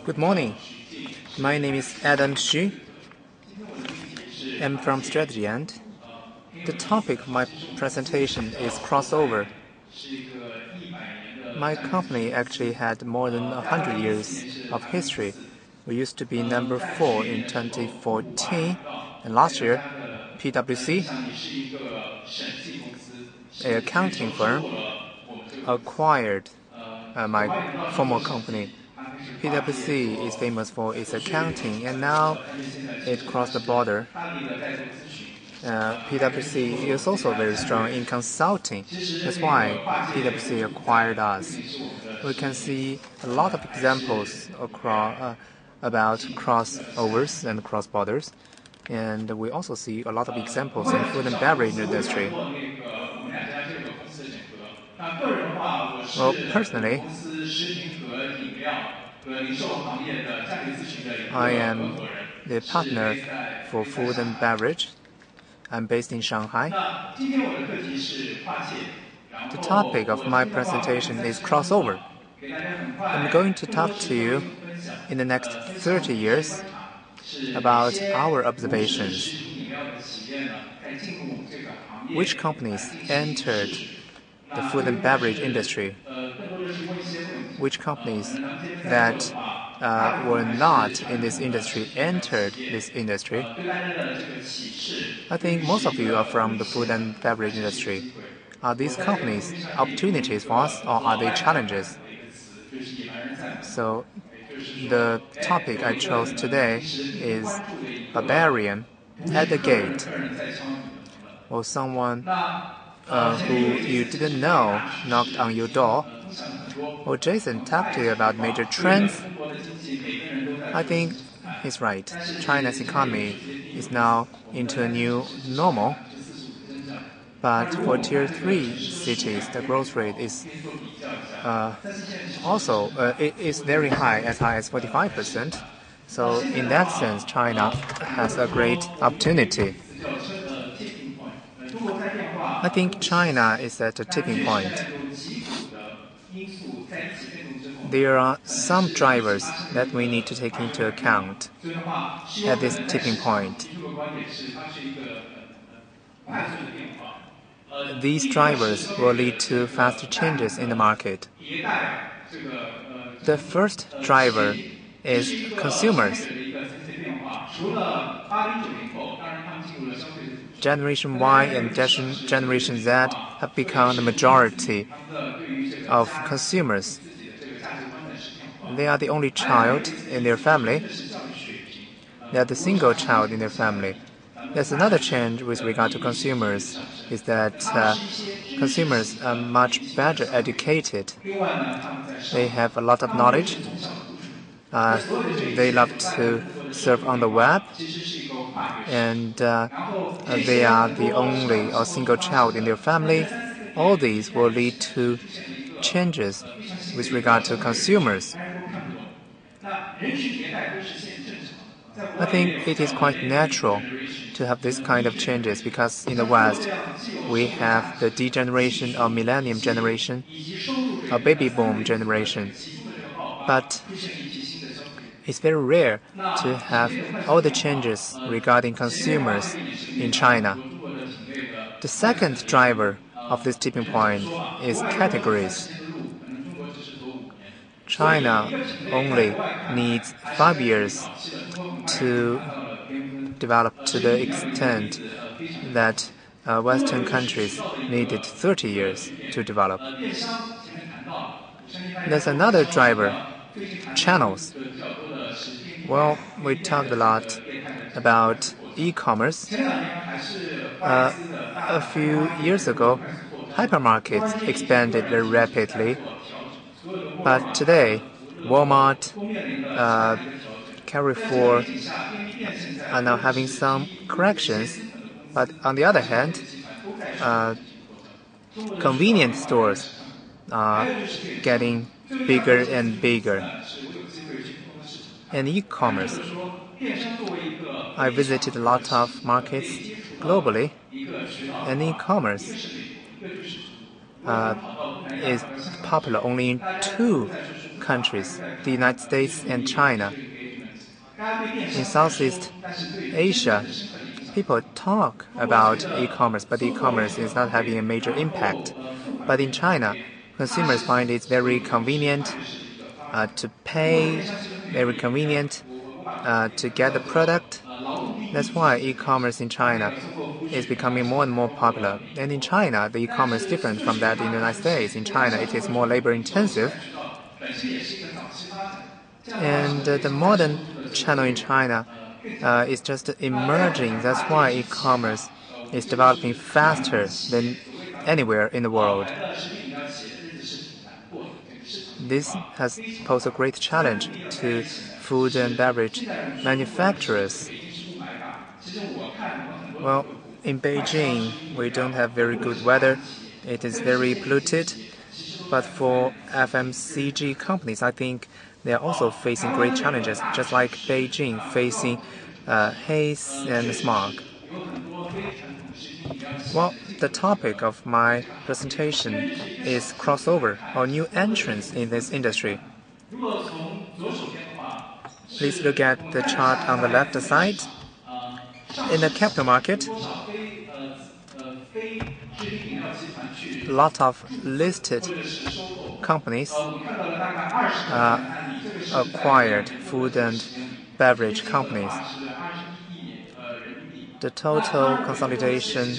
Good morning. My name is Adam Xu. I'm from Strategy End. The topic of my presentation is crossover. My company actually had more than 100 years of history. We used to be number 4 in 2014, and last year, PwC, an accounting firm, acquired my former company. PwC is famous for its accounting, and now it crossed the border. PwC is also very strong in consulting. That's why PwC acquired us. We can see a lot of examples about crossovers and cross borders, and we also see a lot of examples in food and beverage industry. Well, personally, I am the partner for food and beverage. I'm based in Shanghai. The topic of my presentation is crossover. I'm going to talk to you in the next 30 years about our observations. Which companies entered the food and beverage industry? Which companies that were not in this industry entered this industry? I think most of you are from the food and beverage industry. Are these companies opportunities for us, or are they challenges? So the topic I chose today is barbarian at the gate, or someone who you didn't know knocked on your door. Well, Jason talked to you about major trends. I think he's right. China's economy is now into a new normal. But for Tier 3 cities, the growth rate is is very high as 45%. So in that sense, China has a great opportunity. I think China is at a tipping point. There are some drivers that we need to take into account at this tipping point. These drivers will lead to faster changes in the market. The first driver is consumers. Generation Y and Generation Z have become the majority of consumers. They are the only child in their family. They are the single child in their family. There's another change with regard to consumers, is that consumers are much better educated. They have a lot of knowledge. They love to surf on the web, and they are the only or single child in their family. All these will lead to changes with regard to consumers. I think it is quite natural to have this kind of changes because in the West, we have the D generation or millennium generation, or baby boom generation. But it's very rare to have all the changes regarding consumers in China. The second driver of this tipping point is categories. China only needs 5 years to develop to the extent that Western countries needed 30 years to develop. There's another driver, channels. Well, we talked a lot about e-commerce. A few years ago, hypermarkets expanded very rapidly. But today, Walmart, Carrefour are now having some corrections. But on the other hand, convenience stores are getting bigger and bigger. And e-commerce. I visited a lot of markets globally, and e-commerce is popular only in 2 countries, the United States and China. In Southeast Asia, people talk about e-commerce, but e-commerce is not having a major impact. But in China, consumers find it very convenient to pay, very convenient to get the product. That's why e-commerce in China is becoming more and more popular. And in China, the e-commerce is different from that in the United States. In China, it is more labor-intensive. And the modern channel in China is just emerging. That's why e-commerce is developing faster than anywhere in the world. This has posed a great challenge to food and beverage manufacturers. Well, in Beijing, we don't have very good weather. It is very polluted. But for FMCG companies, I think they are also facing great challenges, just like Beijing facing haze and smog. Well, the topic of my presentation is crossover, or new entrants in this industry. Please look at the chart on the left side. In the capital market, a lot of listed companies acquired food and beverage companies. The total consolidation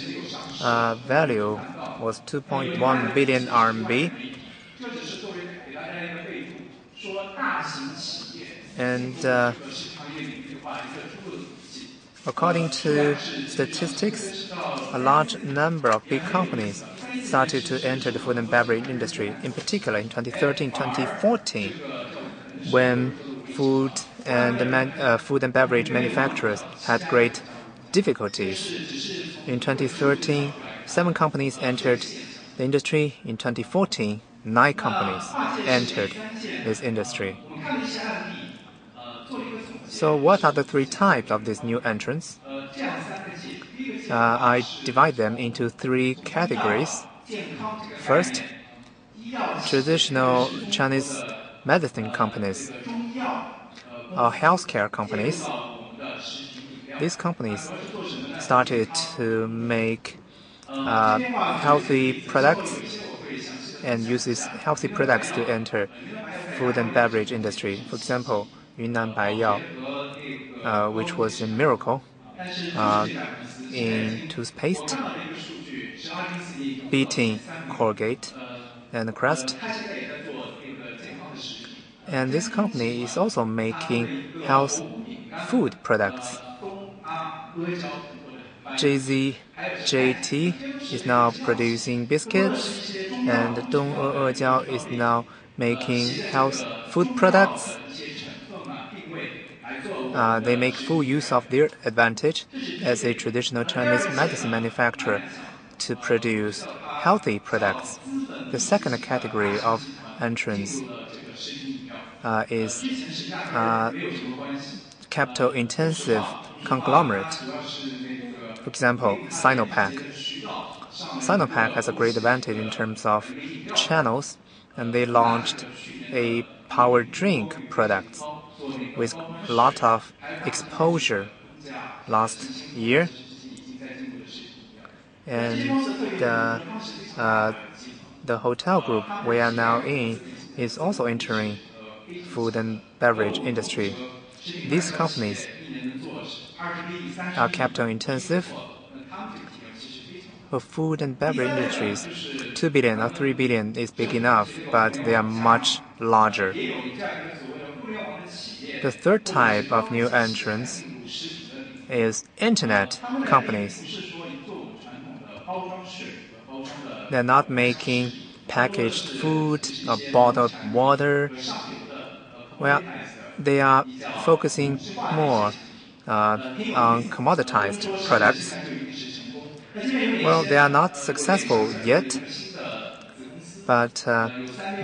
value was 2.1 billion RMB. And according to statistics, a large number of big companies started to enter the food and beverage industry, in particular in 2013-2014, when food and beverage manufacturers had great difficulties. In 2013, 7 companies entered the industry. In 2014, 9 companies entered this industry. So what are the 3 types of these new entrants? I divide them into 3 categories. First, traditional Chinese medicine companies or healthcare companies. These companies started to make healthy products and uses healthy products to enter food and beverage industry. For example, Yunnan Baiyao, which was a miracle in toothpaste, beating Colgate and Crest. And this company is also making health food products. JT is now producing biscuits, and Dong is now making health food products. They make full use of their advantage as a traditional Chinese medicine manufacturer to produce healthy products. The second category of entrants is capital-intensive conglomerate. For example, Sinopec. Sinopec has a great advantage in terms of channels, and they launched a power drink product with a lot of exposure last year. And the hotel group we are now in is also entering food and beverage industry. These companies are capital intensive. For food and beverage industries, 2 billion or 3 billion is big enough, but they are much larger. The third type of new entrants is internet companies. They're not making packaged food or bottled water. Well, they are focusing more on commoditized products. Well, they are not successful yet, but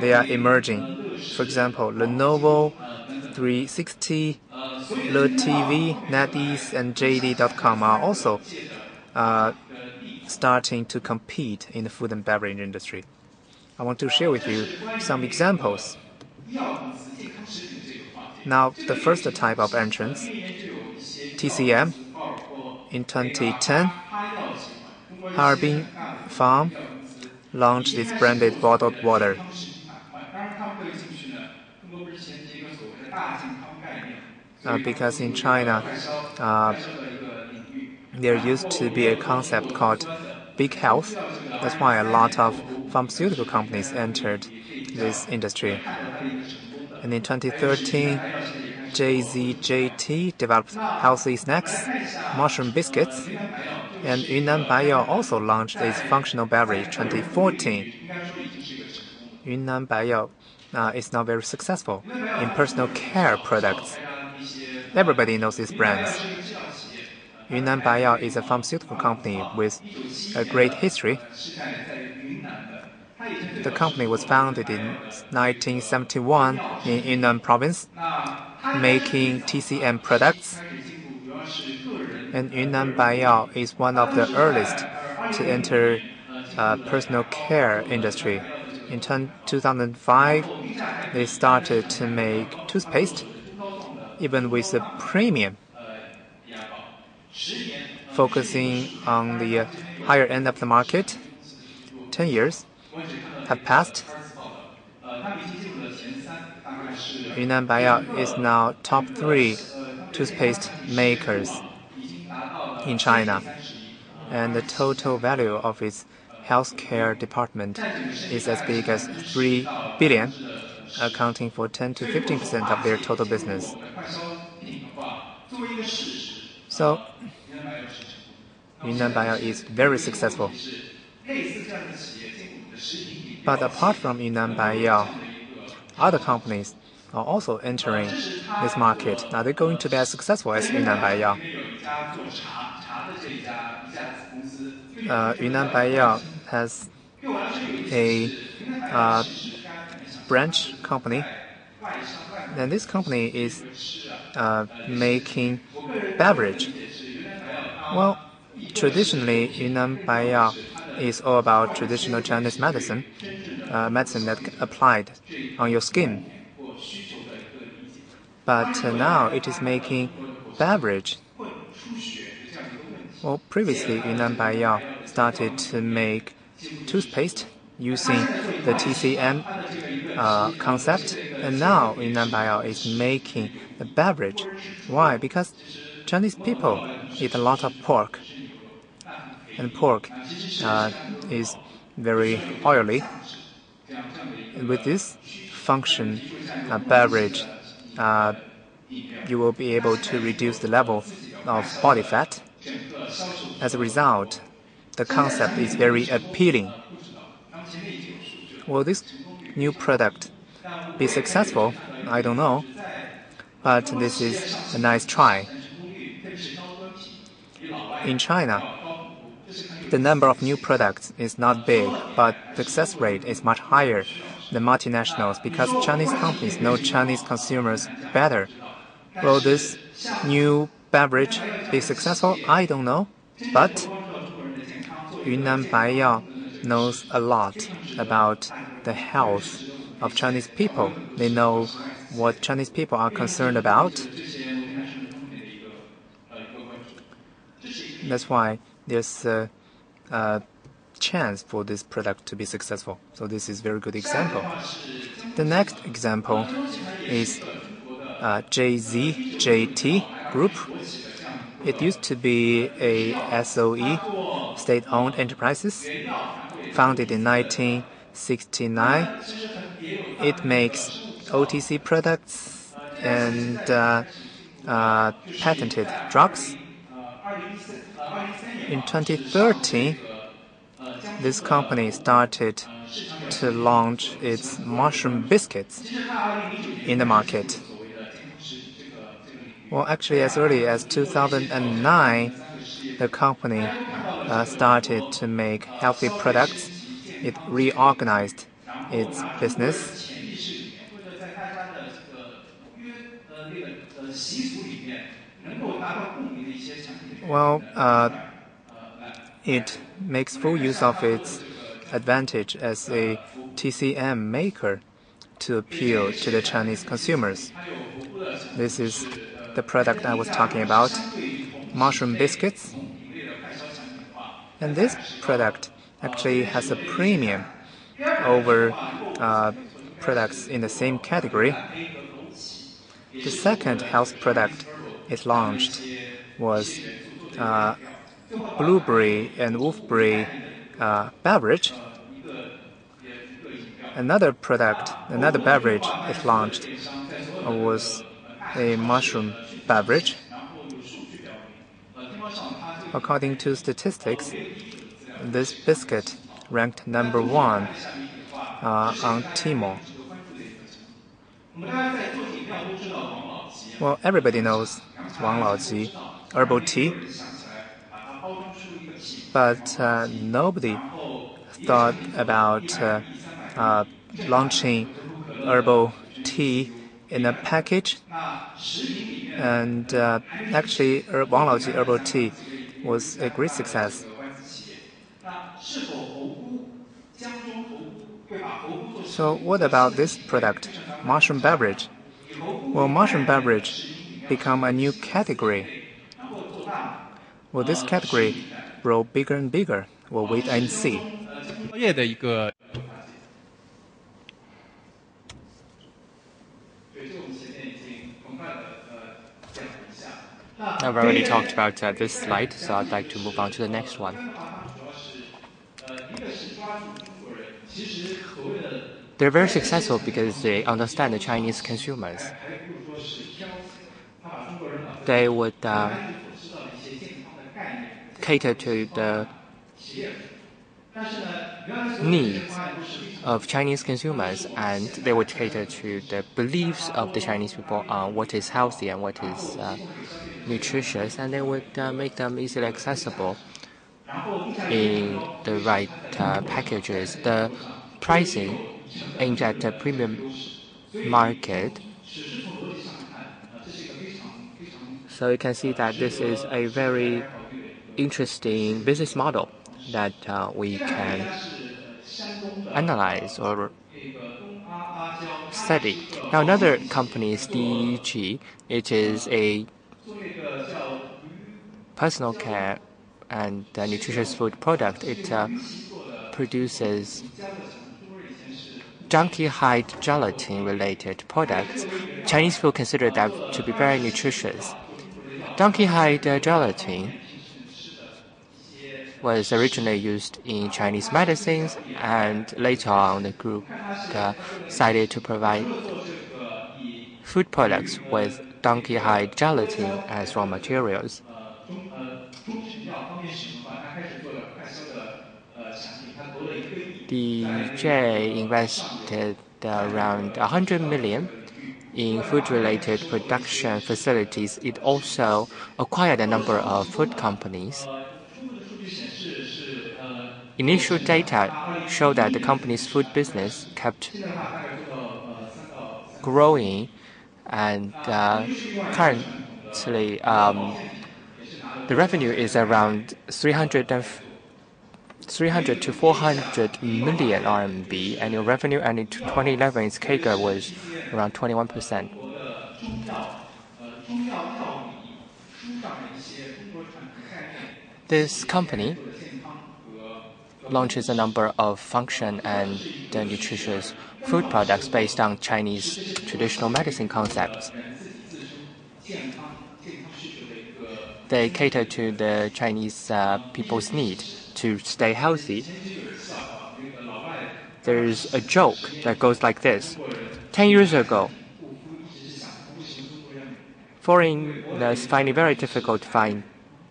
they are emerging. For example, Lenovo, 360, LeTV, NetEase, and JD.com are also starting to compete in the food and beverage industry. I want to share with you some examples. Now, the first type of entrance, TCM, in 2010, Harbin Farm launched its branded bottled water. Because in China, there used to be a concept called big health. That's why a lot of pharmaceutical companies entered this industry. And in 2013, JZJT developed healthy snacks, mushroom biscuits, and Yunnan Baiyao also launched its functional beverage 2014. Yunnan Baiyao is now very successful in personal care products. Everybody knows these brands. Yunnan Baiyao is a pharmaceutical company with a great history. The company was founded in 1971 in Yunnan province, making TCM products. And Yunnan Baiyao is one of the earliest to enter personal care industry. In 2005, they started to make toothpaste, even with a premium, focusing on the higher end of the market. 10 years have passed. Yunnan Baiyao is now top 3 toothpaste makers in China, and the total value of its healthcare department is as big as 3 billion, accounting for 10 to 15% of their total business. So, Yunnan Baiyao is very successful. But apart from Yunnan Baiyao, other companies are also entering this market. Are they going to be as successful as Yunnan Baiyao? Yunnan Baiyao has a branch company, and this company is making beverage. Well, traditionally, Yunnan Baiyao is all about traditional Chinese medicine, medicine that applied on your skin. But now it is making beverage. Well, previously, Yunnan Baiyao started to make toothpaste using the TCM concept, and now Yunnan Baiyao is making a beverage. Why? Because Chinese people eat a lot of pork, and pork is very oily. And with this function beverage, you will be able to reduce the level of body fat. As a result, the concept is very appealing. Will this new product be successful? I don't know, but this is a nice try. In China, the number of new products is not big, but success rate is much higher than multinationals because Chinese companies know Chinese consumers better. Will this new beverage be successful? I don't know, but Yunnan Baiyao knows a lot about the health of Chinese people. They know what Chinese people are concerned about. That's why there's a chance for this product to be successful. So this is a very good example. The next example is JZJT Group. It used to be a SOE, state-owned enterprises, founded in 1969. It makes OTC products and patented drugs. In 2013, this company started to launch its mushroom biscuits in the market. Well, actually, as early as 2009, the company started to make healthy products. It reorganized its business. Well, it makes full use of its advantage as a TCM maker to appeal to the Chinese consumers. This is the product I was talking about, mushroom biscuits. And this product actually has a premium over products in the same category. The second health product it launched was blueberry and wolfberry beverage. Another beverage it launched was a mushroom beverage. According to statistics, this biscuit ranked number 1 on Tmall. Well, everybody knows Wang Laoji herbal tea, but nobody thought about launching herbal tea in a package. And actually, Wang Laoji herbal tea was a great success. So what about this product, mushroom beverage? Well, mushroom beverage become a new category. Will this category grow bigger and bigger? We'll wait and see. I've already talked about this slide, so I'd like to move on to the next one. They're very successful because they understand the Chinese consumers. They would cater to the needs of Chinese consumers, and they would cater to the beliefs of the Chinese people on what is healthy and what is nutritious, and they would make them easily accessible in the right packages. The pricing aimed at the premium market. So you can see that this is a very interesting business model that we can analyze or study. Now, another company is DEG. It is a personal care and nutritious food product. It produces donkey hide gelatin related products. Chinese people consider that to be very nutritious. Donkey hide gelatin was originally used in Chinese medicines, and later on the group decided to provide food products with donkey hide gelatin as raw materials. DJ invested around 100 million in food-related production facilities. It also acquired a number of food companies. Initial data show that the company's food business kept growing, and currently the revenue is around 300 to 400 million RMB annual revenue, and in 2011 its CAGR was around 21%. This company launches a number of function and nutritious food products based on Chinese traditional medicine concepts. They cater to the Chinese people's need to stay healthy. There's a joke that goes like this. 10 years ago, foreigners find it very difficult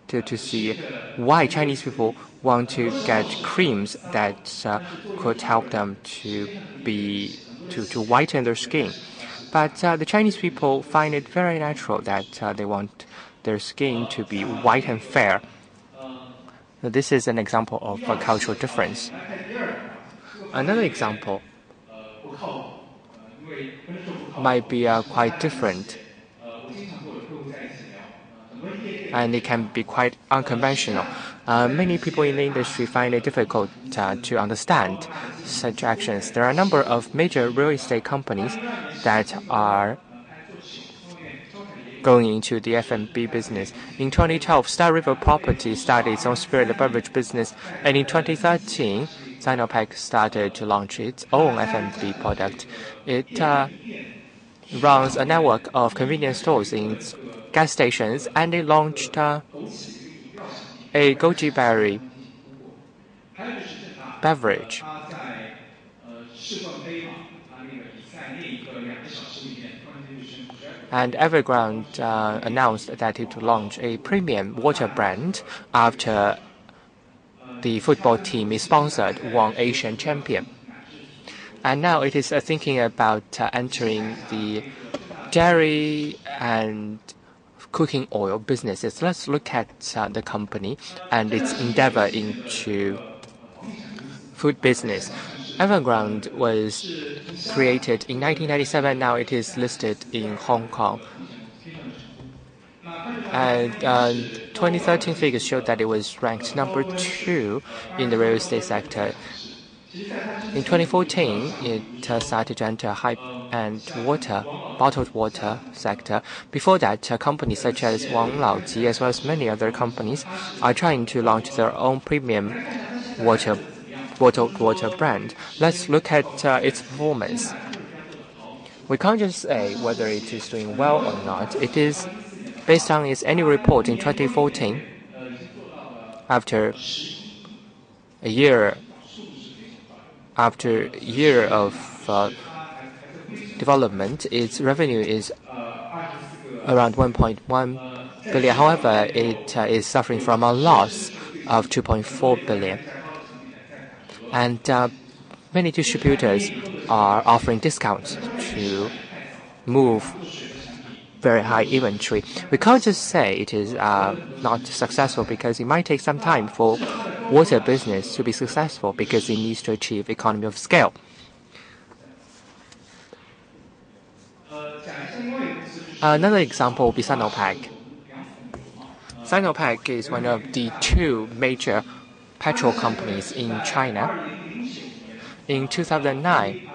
to see why Chinese people want to get creams that could help them to whiten their skin. But the Chinese people find it very natural that they want their skin to be white and fair. Now, this is an example of a cultural difference. Another example might be quite different, and it can be quite unconventional. Many people in the industry find it difficult to understand. such actions. There are a number of major real estate companies that are going into the F&B business. In 2012, Star River Property started its own spirit beverage business, and in 2013, Sinopec started to launch its own F&B product. It runs a network of convenience stores in its gas stations, and it launched a goji berry beverage. And Evergrande announced that it would launch a premium water brand after the football team is sponsored won Asian champion. And now it is thinking about entering the dairy and cooking oil businesses. Let's look at the company and its endeavor into food business. Evergrande was created in 1997. Now it is listed in Hong Kong. And 2013 figures showed that it was ranked number 2 in the real estate sector. In 2014, it started to enter high-end bottled water sector. Before that, companies such as Wang Laoji, as well as many other companies, are trying to launch their own premium bottled water brand. Let's look at its performance. We can't just say whether it is doing well or not. It is based on its annual report in 2014. After a year of development, its revenue is around 1.1 billion. However, it is suffering from a loss of 2.4 billion. And many distributors are offering discounts to move very high inventory. We can't just say it is not successful, because it might take some time for water business to be successful, because it needs to achieve economy of scale. Another example will be Sinopec. Sinopec is one of the 2 major petrol companies in China. In 2009,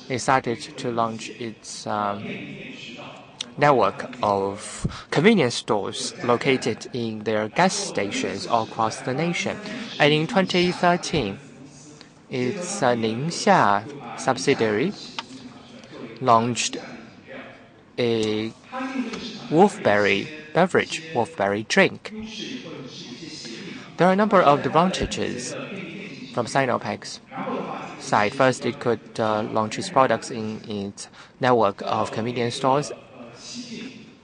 it started to launch its network of convenience stores located in their gas stations all across the nation. And in 2013, its Ningxia subsidiary launched a wolfberry beverage, wolfberry drink. There are a number of advantages from Sinopec's side. First, it could launch its products in its network of convenience stores,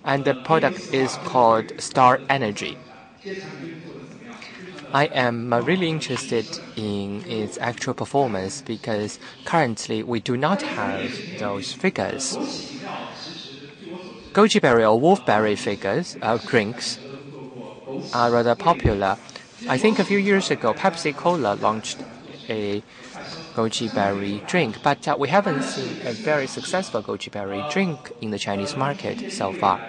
and the product is called Star Energy. I am really interested in its actual performance, because currently we do not have those figures. Goji berry or wolfberry drinks are rather popular. I think a few years ago, Pepsi-Cola launched a goji berry drink, but we haven't seen a very successful goji berry drink in the Chinese market so far.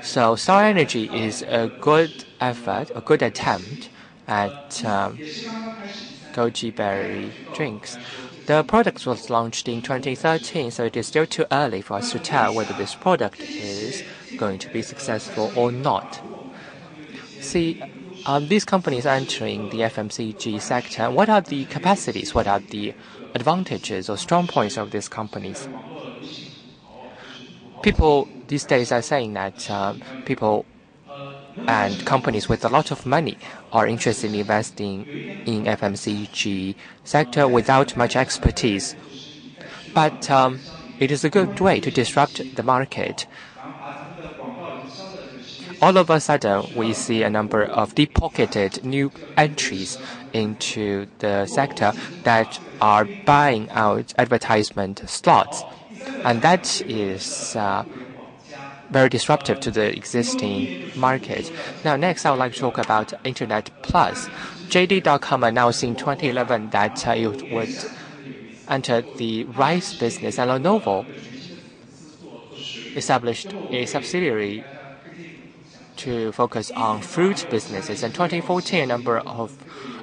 So Star Energy is a good effort, a good attempt at goji berry drinks. The product was launched in 2013, so it is still too early for us to tell whether this product is going to be successful or not. See, these companies are entering the FMCG sector. What are the capacities? What are the advantages or strong points of these companies? People these days are saying that people and companies with a lot of money are interested in investing in FMCG sector without much expertise. But it is a good way to disrupt the market. All of a sudden, we see a number of deep-pocketed new entries into the sector that are buying out advertisement slots. And that is very disruptive to the existing market. Now, next, I would like to talk about Internet Plus. JD.com announced in 2011 that it would enter the rice business, and Lenovo established a subsidiary to focus on fruit businesses. In 2014, a number of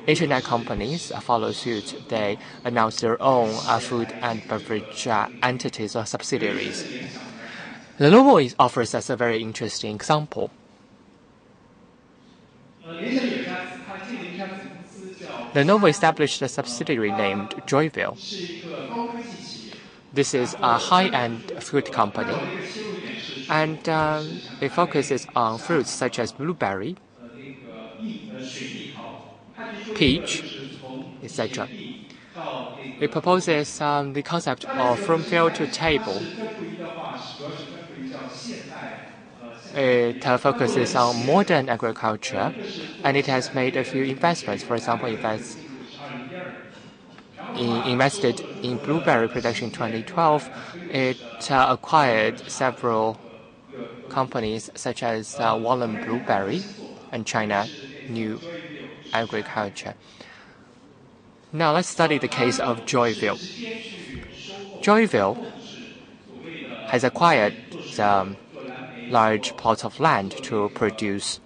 Internet companies follow suit. They announce their own food and beverage entities or subsidiaries. Lenovo offers us a very interesting example. Lenovo established a subsidiary named Joyville. This is a high-end food company, and it focuses on fruits such as blueberry, peach, etc. It proposes the concept of from field to table. It focuses on modern agriculture, and it has made a few investments. For example, it has invested in blueberry production in 2012. It acquired several companies such as Wallen Blueberry and China New Agriculture. Now let's study the case of Joyville. Joyville has acquired large plots of land to produce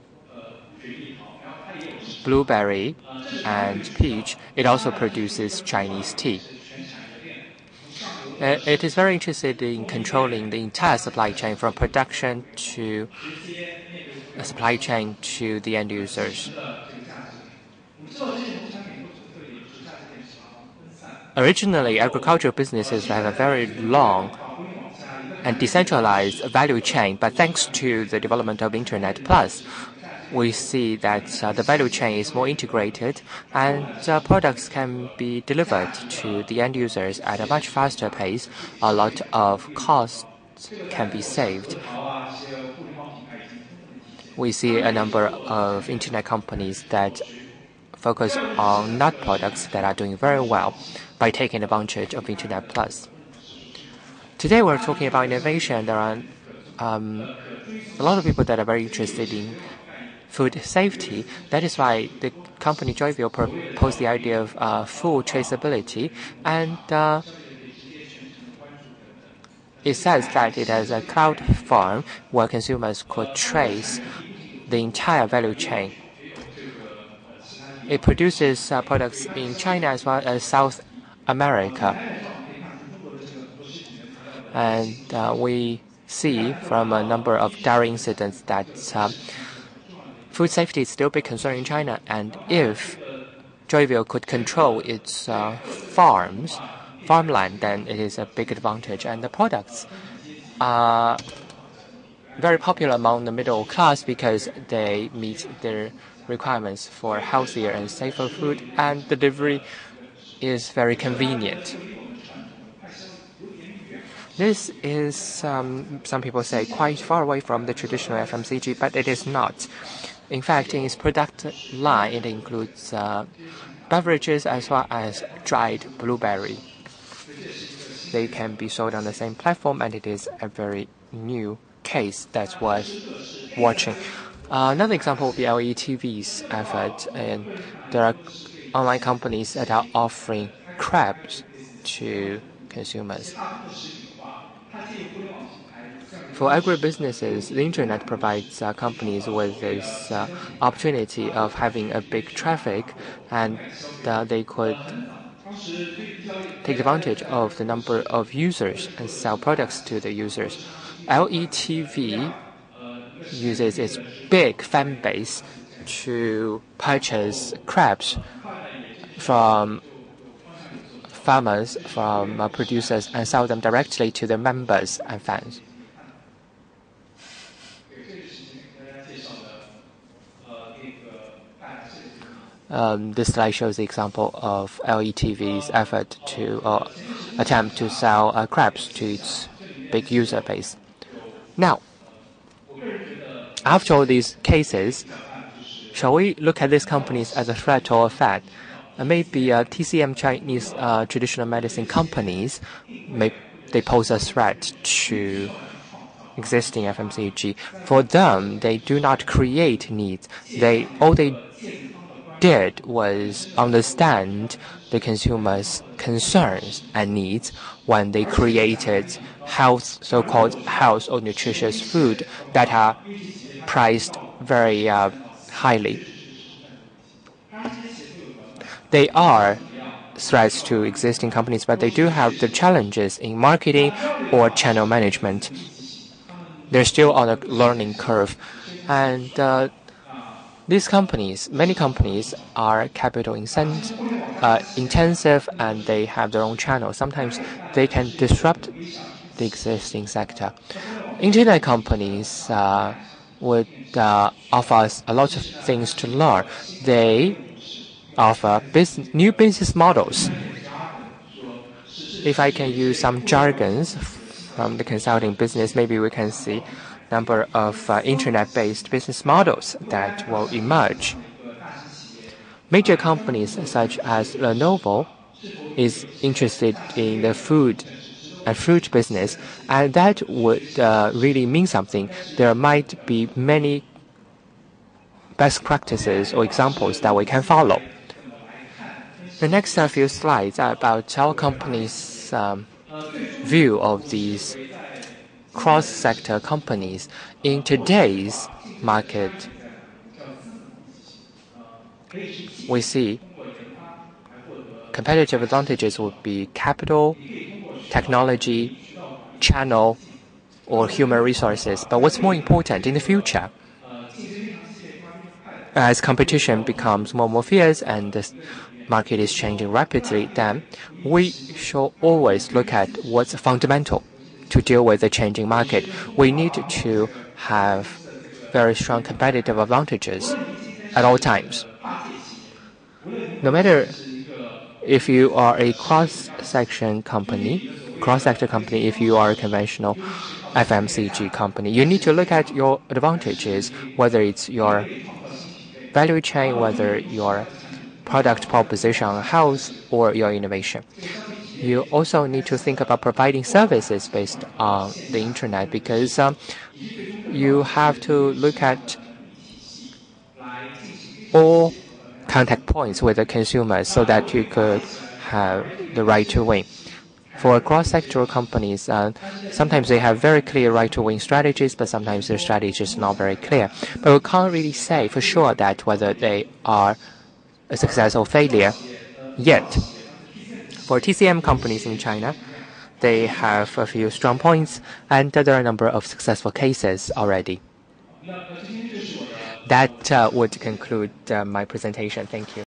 blueberry and peach. It also produces Chinese tea. It is very interested in controlling the entire supply chain from production to supply chain to the end users. Originally, agricultural businesses have a very long and decentralized value chain, but thanks to the development of Internet Plus, we see that the value chain is more integrated and products can be delivered to the end users at a much faster pace. A lot of costs can be saved. We see a number of internet companies that focus on nut products that are doing very well by taking advantage of Internet Plus. Today we're talking about innovation. There are a lot of people that are very interested in food safety. That is why the company Joyville proposed the idea of full traceability, and it says that it has a cloud farm where consumers could trace the entire value chain. It produces products in China as well as South America. And we see from a number of dairy incidents that food safety is still a big concern in China. And if Joyville could control its farmland, then it is a big advantage. And the products are very popular among the middle class because they meet their requirements for healthier and safer food, and delivery is very convenient. This is, some people say, quite far away from the traditional FMCG, but it is not. In fact, in its product line, it includes beverages as well as dried blueberry. They can be sold on the same platform, and it is a very new case that's worth watching. Another example would be LETV's effort, and there are online companies that are offering crabs to consumers. For agribusinesses, the internet provides companies with this opportunity of having a big traffic, and they could take advantage of the number of users and sell products to the users. LETV uses its big fan base to purchase crabs from farmers, from producers, and sell them directly to their members and fans. This slide shows the example of LETV's effort to attempt to sell crabs to its big user base. Now, after all these cases, shall we look at these companies as a threat or a threat? Maybe TCM Chinese traditional medicine companies, they pose a threat to existing FMCG. For them, they do not create needs. All they did was understand the consumers' concerns and needs when they created so-called health or nutritious food that are priced very highly. They are threats to existing companies, but they do have the challenges in marketing or channel management. They're still on a learning curve. And these companies, many companies, are capital intensive, and they have their own channel. Sometimes they can disrupt the existing sector. Internet companies would offer us a lot of things to learn. They offer new business models. If I can use some jargons from the consulting business, maybe we can see number of internet-based business models that will emerge. Major companies such as Lenovo is interested in the food and fruit business, and that would really mean something. There might be many best practices or examples that we can follow. The next few slides are about our company's view of these cross-sector companies. In today's market, we see competitive advantages would be capital, technology, channel, or human resources. But what's more important in the future, as competition becomes more and more fierce and the market is changing rapidly, then we should always look at what's fundamental to deal with the changing market. We need to have very strong competitive advantages at all times. No matter if you are a cross-sector company, if you are a conventional FMCG company, you need to look at your advantages, whether it's your value chain, whether your product proposition on health, or your innovation. You also need to think about providing services based on the internet, because you have to look at all contact points with the consumers so that you could have the right to win. For cross-sectoral companies, sometimes they have very clear right-to-win strategies, but sometimes their strategy is not very clear. But we can't really say for sure that whether they are a success or failure yet. For TCM companies in China, they have a few strong points, and there are a number of successful cases already. That would conclude my presentation. Thank you.